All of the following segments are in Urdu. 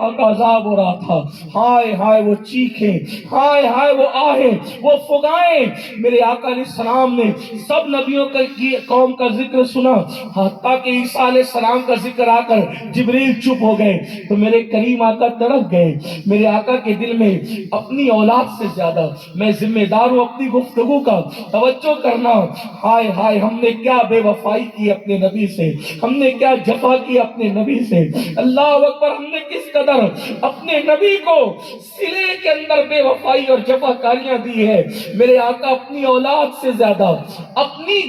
آقا عذاب ہو رہا تھا. ہائے ہائے وہ چیخیں، ہائے ہائے وہ آہیں، وہ فغائیں. میرے آقا علیہ السلام نے سب نبیوں کی قوم کا ذکر سنا، حتیٰ کہ عیسیٰ علیہ السلام کا ذکر آ کر جبریل چپ ہو گئے. تو میرے کریم آقا تڑپ گئے. میرے آقا کے دل میں اپنی اولاد سے زیادہ میں ذمہ دار ہوں اپنی گفتگو کا. توجہ کرنا. ہائے ہائے ہم نے کیا بے وفائی کی اپنے نبی سے، ہم نے کیا جفا کی اپنے نبی سے. اللہ اکبر. ہم نے کس قدر اپنے نبی کو سلے کے اندر بے وفائی اور جفا کاریاں دی ہے. میرے آقا اپنی اولاد سے زیادہ، اپنی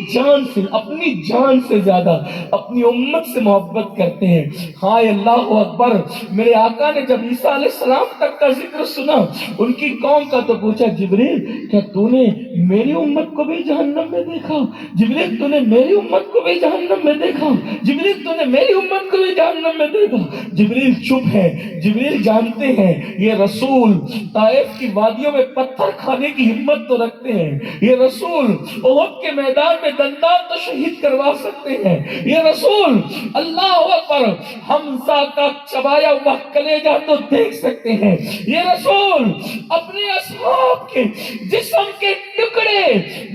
جان سے زیادہ اپنی امت سے محبت کرتے ہیں. ہائے اللہ اکبر. میرے آقا نے جب عیسیٰ علیہ السلام تک کا ذکر سنا ان کی قوم کا تو پوچھا جبریل کیا تو نے میری امت کو بھی جہنم میں دیکھا؟ جبریل تو نے میری امت کو بھی جہنم میں دیکھا؟ جبریل تو نے میری امت کو بھی جہنم میں دیکھا؟ جبریل چپ ہے. جبریل جانتے ہیں یہ رسول طائف کی وادیوں میں پتھر کھانے کی ہمت تو رکھتے ہیں. یہ رسول احد کے میدان میں دندان تو شہید کروا سکتے ہیں. یہ رسول اللہ اکبر حمزہ کا چبایا ہوا کلیجہ تو دیکھ سکتے ہیں. یہ رسول اپنے اصحاب کے جسم کے ٹکڑے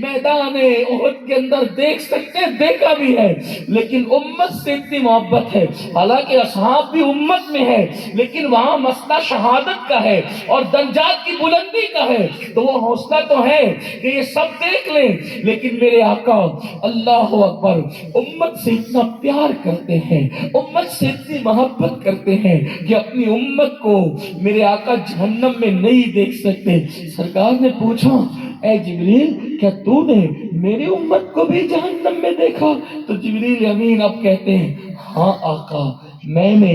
میدان احد کے اندر دیکھ سکتے، دیکھا بھی ہے. لیکن امت سے اتنی محبت ہے، حالانکہ اصحاب بھی امت میں ہے لیکن وہاں مسئلہ شہادت کا ہے اور درجات کی بلندی کا ہے. تو وہ حوصلہ تو ہے کہ یہ سب دیکھ لیں، لیکن میرے آقا اللہ اکبر امت سے اتنا پیار کرتے ہیں، امت سے اتنی محبت کرتے ہیں کہ اپنی امت کو میرے آقا جہنم میں نہیں دیکھ سکتے. سرکار نے پوچھا اے جبریل کیا تو نے میری امت کو بھی جہنم میں دیکھا؟ تو جبریل امین اب کہتے ہیں ہاں آقا میں نے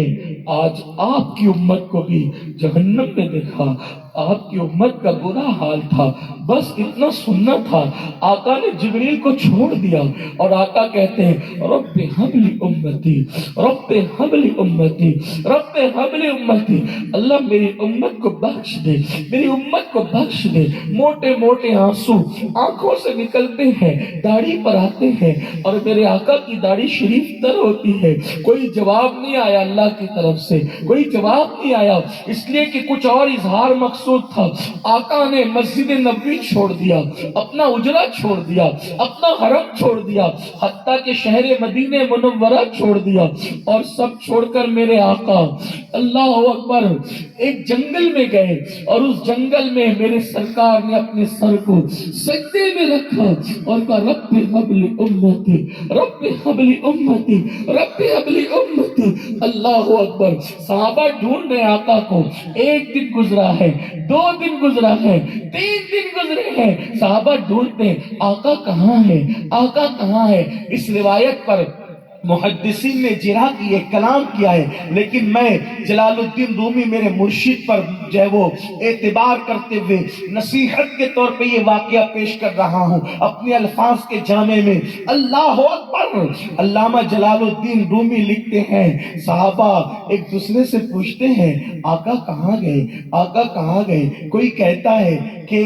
آج آپ کی امت کو بھی جہنم میں دیکھا. آپ کی امت کا برا حال تھا، بس اتنا سننا تھا. آقا نے جبریل کو چھوڑ دیا اور آقا کہتے ہیں رب حبلی امتی، رب حبلی امتی، رب حبلی امتی. اللہ میری امت کو بخش دے، میری امت کو بخش دے. موٹے موٹے آنسو آنکھوں سے نکلتے ہیں، داڑھی پر آتے ہیں اور میرے آقا کی داڑھی شریف تر ہوتی ہے. کوئی جواب نہیں آیا اللہ کی طرف سے، کوئی جواب نہیں آیا، اس لیے کہ کچھ اور اظہار مقصود تھا. آقا نے مسجد نبوی چھوڑ دیا، اپنا اجرا چھوڑ دیا، اپنا حرم چھوڑ دیا، حتیٰ کہ شہر مدینہ منورہ چھوڑ دیا اور سب چھوڑ کر میرے آقا اللہ اکبر ایک جنگل میں گئے. اور اس جنگل میں میرے سرکار نے اپنے سر کو سجدے میں رکھا اور کہا رب حبلی امتی، رب حبلی امتی، رب حبلی امتی. اللہ اکبر. صحابہ ڈھونڈ رہے آقا کو. ایک دن گزرا ہے، 2 دن گزرا ہے، 3 دن گزرے ہیں، صحابہ ڈھونڈتے ہیں آقا کہاں ہے، آقا کہاں ہے. اس روایت پر محدثین نے جرح کی ایک کلام کیا ہے، لیکن میں جلال الدین رومی میرے مرشد پر جو ہے وہ اعتبار کرتے ہوئے نصیحت کے طور پہ یہ واقعہ پیش کر رہا ہوں اپنے الفاظ کے جامع میں. اللہ اکبر. علامہ جلال الدین رومی لکھتے ہیں صحابہ ایک دوسرے سے پوچھتے ہیں آقا کہاں گئے، آقا کہاں گئے. کوئی کہتا ہے کہ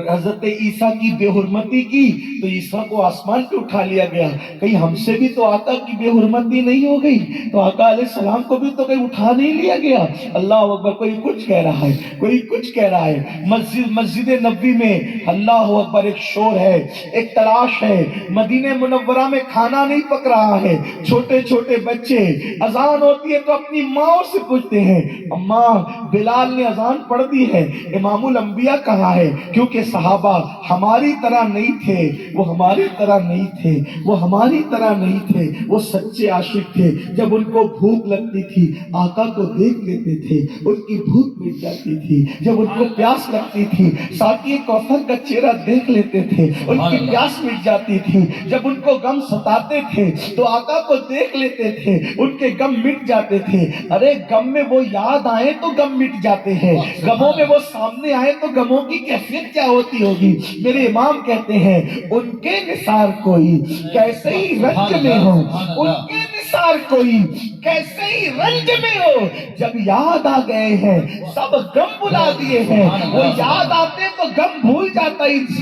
حضرت عیسیٰ کی بے حرمتی کی تو عیسیٰ کو آسمان پہ اٹھا لیا گیا. کہیں ہم سے بھی تو آقا کی بے حرمتی نہیں ہو گئی، تو آقا علیہ السلام کو بھی تو کہیں اٹھا نہیں لیا گیا. اللہ اکبر. کوئی کچھ کہہ رہا ہے، کوئی کچھ کہہ رہا ہے. مسجد نبوی میں اللہ اکبر ایک شور ہے، ایک تلاش ہے. مدینہ منورہ میں کھانا نہیں پک رہا ہے. چھوٹے چھوٹے بچے اذان ہوتی ہے تو اپنی ماں سے پوچھتے ہیں اماں بلال نے اذان پڑھ دی ہے، امام الانبیاء کہاں ہے؟ کیونکہ صحابہ ہماری طرح نہیں تھے، وہ ہماری طرح نہیں تھے، وہ ہماری طرح نہیں تھے، وہ سچے عاشق تھے. جب ان کو بھوک لگتی تھی آقا کو دیکھ لیتے تھے، ان کی بھوک مٹ جاتی تھی. جب ان کو پیاس لگتی تھی ساقی کوثر کا چہرہ دیکھ لیتے تھے، ان کی پیاس مٹ جاتی تھی. جب ان کو غم ستاتے تھے تو آقا کو دیکھ لیتے تھے، ان کے غم مٹ جاتے تھے. ارے غم میں وہ یاد آئے تو غم مٹ جاتے ہیں، غموں میں وہ سامنے آئے تو غموں کی کیفیت کیا ہوتی ہوگی. میرے امام کہتے ہیں ان کے نثار کوئی کیسے ہی رنج میں ہو، ان کے نثار کوئی کیسے ہی رنج میں ہو. جب یاد آ گئے ہیں سب غم بلا دیے ہیں، وہ یاد آتے تو غم بھول جاتا انسان.